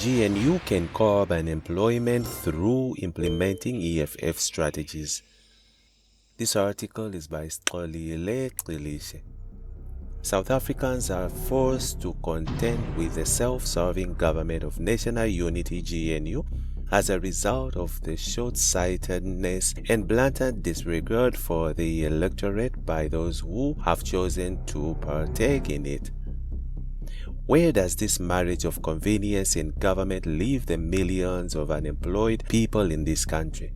GNU can curb unemployment through implementing EFF strategies. This article is by Xolile Xilishe. South Africans are forced to contend with the self-serving government of National Unity GNU as a result of the short-sightedness and blatant disregard for the electorate by those who have chosen to partake in it. Where does this marriage of convenience in government leave the millions of unemployed people in this country?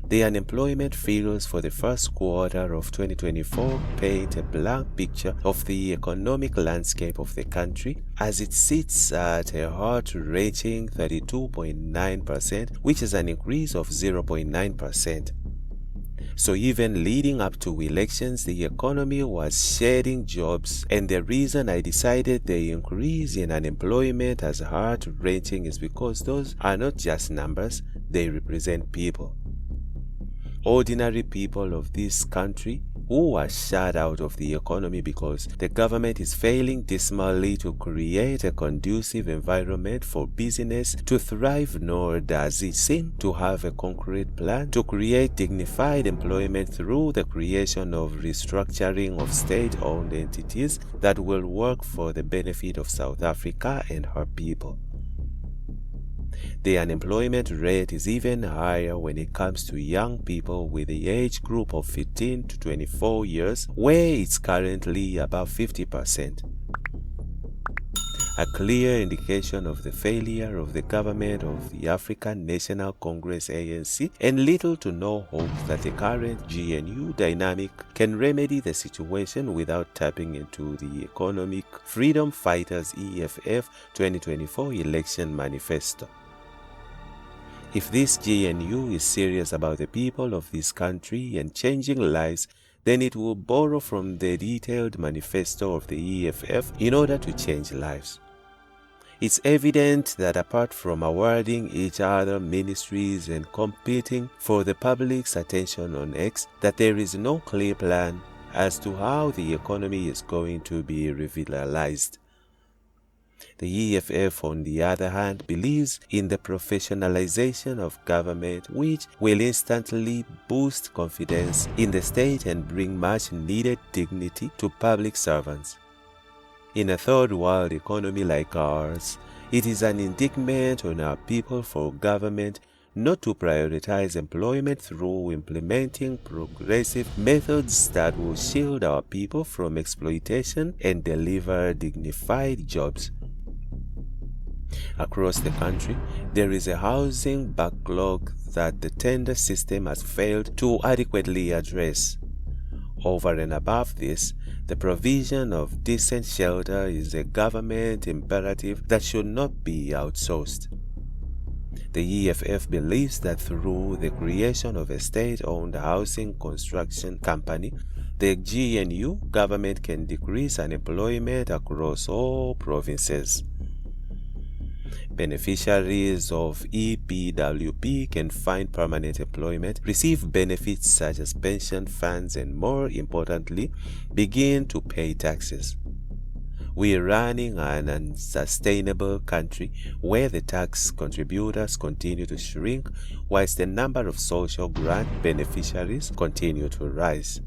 The unemployment figures for the first quarter of 2024 paint a blank picture of the economic landscape of the country as it sits at a heart-wrenching 32.9%, which is an increase of 0.9%. So even leading up to elections, the economy was shedding jobs, and the reason I decided the increase in unemployment as heart-wrenching is because those are not just numbers, they represent people. Ordinary people of this country who are shut out of the economy because the government is failing dismally to create a conducive environment for business to thrive, nor does it seem to have a concrete plan to create dignified employment through the creation of restructuring of state-owned entities that will work for the benefit of South Africa and her people. The unemployment rate is even higher when it comes to young people with the age group of 15 to 24 years, where it's currently about 50%. A clear indication of the failure of the government of the African National Congress ANC, and little to no hope that the current GNU dynamic can remedy the situation without tapping into the Economic Freedom Fighters EFF 2024 election manifesto. If this GNU is serious about the people of this country and changing lives, then it will borrow from the detailed manifesto of the EFF in order to change lives. It's evident that apart from awarding each other ministries and competing for the public's attention on X, that there is no clear plan as to how the economy is going to be revitalized. The EFF, on the other hand, believes in the professionalization of government, which will instantly boost confidence in the state and bring much-needed dignity to public servants. In a third-world economy like ours, it is an indictment on our people for government not to prioritize employment through implementing progressive methods that will shield our people from exploitation and deliver dignified jobs. Across the country, there is a housing backlog that the tender system has failed to adequately address. Over and above this, the provision of decent shelter is a government imperative that should not be outsourced. The EFF believes that through the creation of a state-owned housing construction company, the GNU government can decrease unemployment across all provinces. Beneficiaries of EPWP can find permanent employment, receive benefits such as pension funds, and more importantly, begin to pay taxes. We are running an unsustainable country where the tax contributors continue to shrink whilst the number of social grant beneficiaries continue to rise.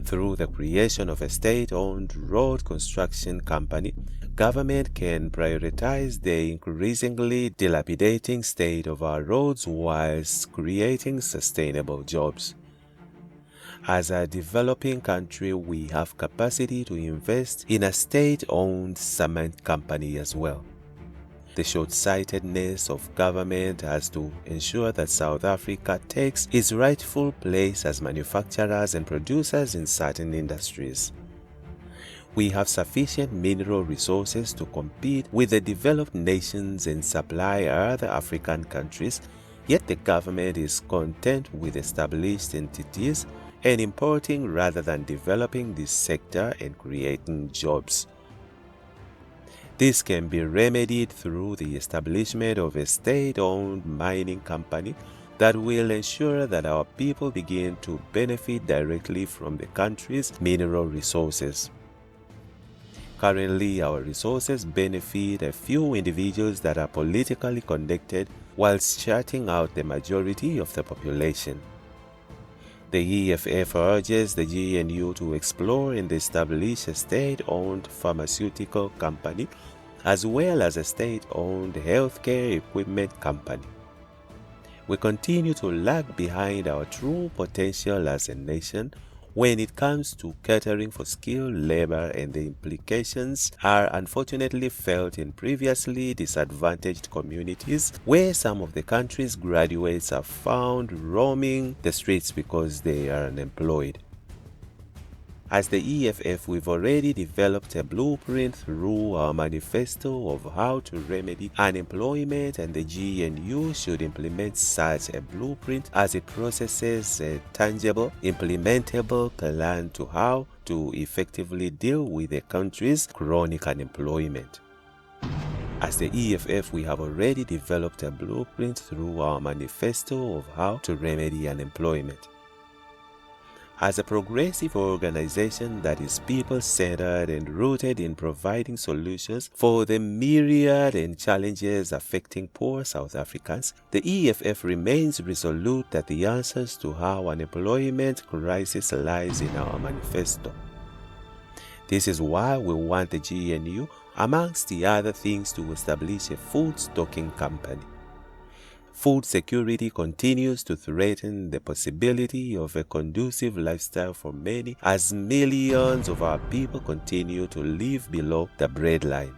Through the creation of a state-owned road construction company, government can prioritize the increasingly dilapidating state of our roads whilst creating sustainable jobs. As a developing country, we have capacity to invest in a state-owned cement company as well. The short-sightedness of government has to ensure that South Africa takes its rightful place as manufacturers and producers in certain industries. We have sufficient mineral resources to compete with the developed nations and supply other African countries, yet the government is content with established entities and importing rather than developing this sector and creating jobs. This can be remedied through the establishment of a state-owned mining company that will ensure that our people begin to benefit directly from the country's mineral resources. Currently, our resources benefit a few individuals that are politically connected whilst shutting out the majority of the population. The EFF urges the GNU to explore and establish a state-owned pharmaceutical company as well as a state-owned healthcare equipment company. We continue to lag behind our true potential as a nation when it comes to catering for skilled labor, and the implications are unfortunately felt in previously disadvantaged communities where some of the country's graduates are found roaming the streets because they are unemployed. As the EFF, we've already developed a blueprint through our manifesto of how to remedy unemployment, and the GNU should implement such a blueprint as it processes a tangible, implementable plan to how to effectively deal with the country's chronic unemployment. As the EFF, we have already developed a blueprint through our manifesto of how to remedy unemployment. As a progressive organization that is people-centered and rooted in providing solutions for the myriad and challenges affecting poor South Africans, the EFF remains resolute that the answers to our unemployment crisis lies in our manifesto. This is why we want the GNU, amongst the other things, to establish a food stocking company. Food security continues to threaten the possibility of a conducive lifestyle for many as millions of our people continue to live below the breadline.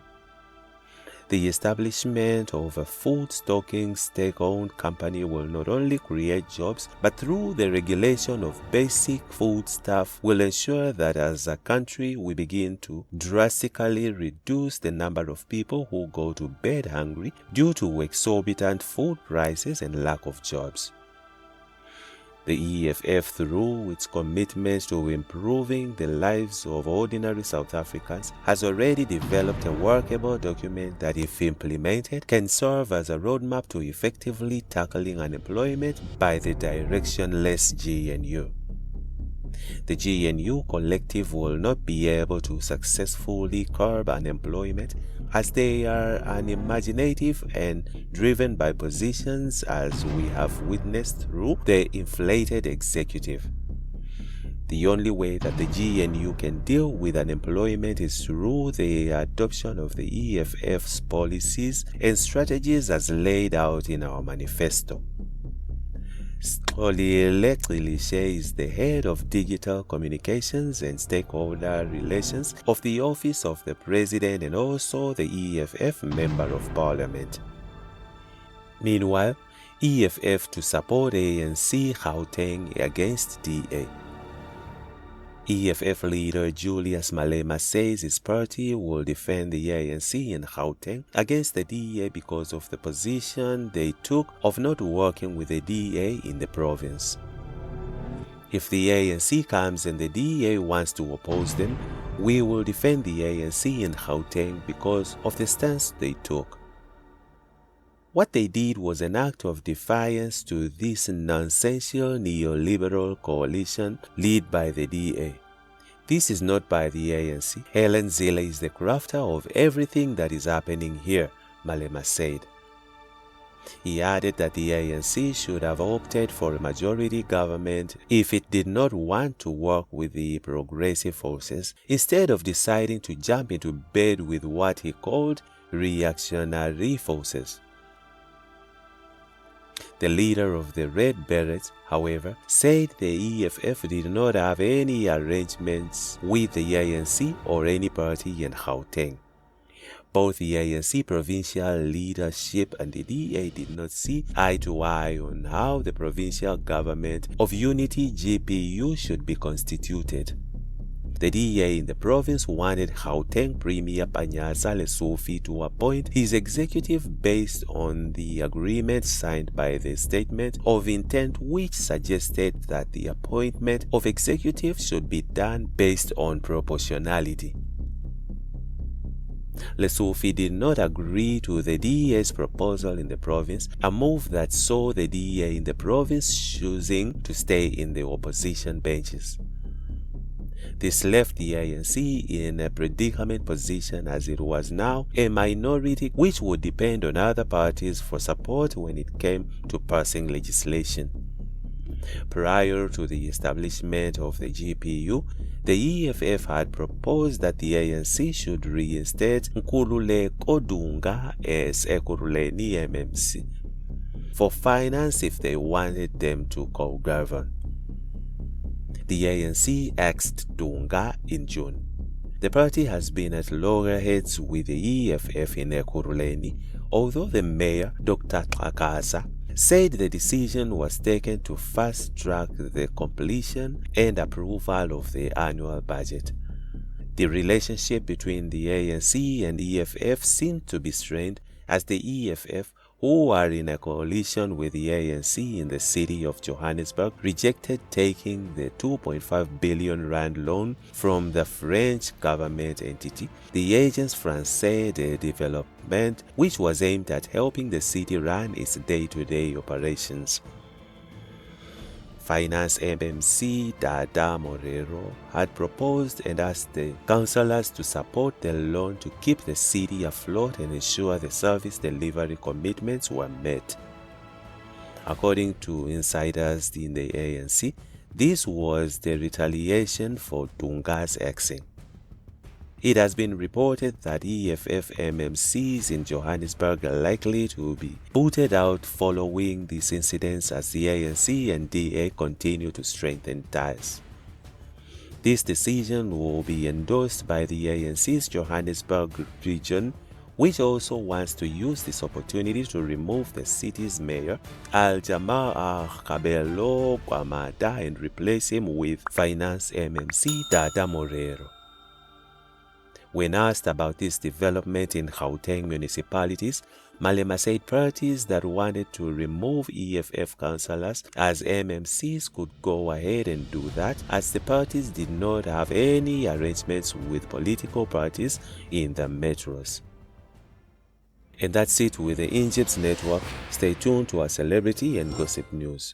The establishment of a food stocking state-owned company will not only create jobs, but through the regulation of basic foodstuff will ensure that as a country we begin to drastically reduce the number of people who go to bed hungry due to exorbitant food prices and lack of jobs. The EFF, through its commitment to improving the lives of ordinary South Africans, has already developed a workable document that, if implemented, can serve as a roadmap to effectively tackling unemployment by the directionless GNU. The GNU collective will not be able to successfully curb unemployment as they are unimaginative and driven by positions, as we have witnessed through the inflated executive. The only way that the GNU can deal with unemployment is through the adoption of the EFF's policies and strategies as laid out in our manifesto. Electorate is the head of digital communications and stakeholder relations of the Office of the President and also the EFF Member of Parliament. Meanwhile, EFF to support ANC Gauteng against DA. EFF leader Julius Malema says his party will defend the ANC in Gauteng against the DA because of the position they took of not working with the DA in the province. If the ANC comes and the DA wants to oppose them, we will defend the ANC in Gauteng because of the stance they took. What they did was an act of defiance to this nonsensical neoliberal coalition led by the DA. This is not by the ANC. Helen Zille is the crafter of everything that is happening here, Malema said. He added that the ANC should have opted for a majority government if it did not want to work with the progressive forces, instead of deciding to jump into bed with what he called reactionary forces. The leader of the Red Berets, however, said the EFF did not have any arrangements with the ANC or any party in Gauteng. Both the ANC provincial leadership and the DA did not see eye to eye on how the provincial government of unity GPU should be constituted. The DA in the province wanted Gauteng Premier Panyaza Lesufi to appoint his executive based on the agreement signed by the Statement of Intent, which suggested that the appointment of executive should be done based on proportionality. Lesufi did not agree to the DA's proposal in the province, a move that saw the DA in the province choosing to stay in the opposition benches. This left the ANC in a predicament position, as it was now a minority which would depend on other parties for support when it came to passing legislation. Prior to the establishment of the GPU, the EFF had proposed that the ANC should reinstate Nkululeko Dunga as Ekurhuleni MMC for finance if they wanted them to co-govern. The ANC axed Dunga in June. The party has been at loggerheads with the EFF in Ekurhuleni, although the mayor, Dr. Xhakaza, said the decision was taken to fast-track the completion and approval of the annual budget. The relationship between the ANC and EFF seemed to be strained as the EFF, who are in a coalition with the ANC in the city of Johannesburg, rejected taking the 2.5 billion rand loan from the French government entity, the Agence Française de Développement, which was aimed at helping the city run its day-to-day operations. Finance MMC Dada Morero had proposed and asked the councillors to support the loan to keep the city afloat and ensure the service delivery commitments were met. According to insiders in the ANC, this was the retaliation for Dunga's axing. It has been reported that EFF MMCs in Johannesburg are likely to be booted out following these incidents as the ANC and DA continue to strengthen ties. This decision will be endorsed by the ANC's Johannesburg region, which also wants to use this opportunity to remove the city's mayor, Al-Jamaa Kabelo Kwamada, and replace him with Finance MMC Dada Morero. When asked about this development in Gauteng municipalities, Malema said parties that wanted to remove EFF councillors as MMCs could go ahead and do that, as the parties did not have any arrangements with political parties in the metros. And that's it with the Egypt's network. Stay tuned to our celebrity and gossip news.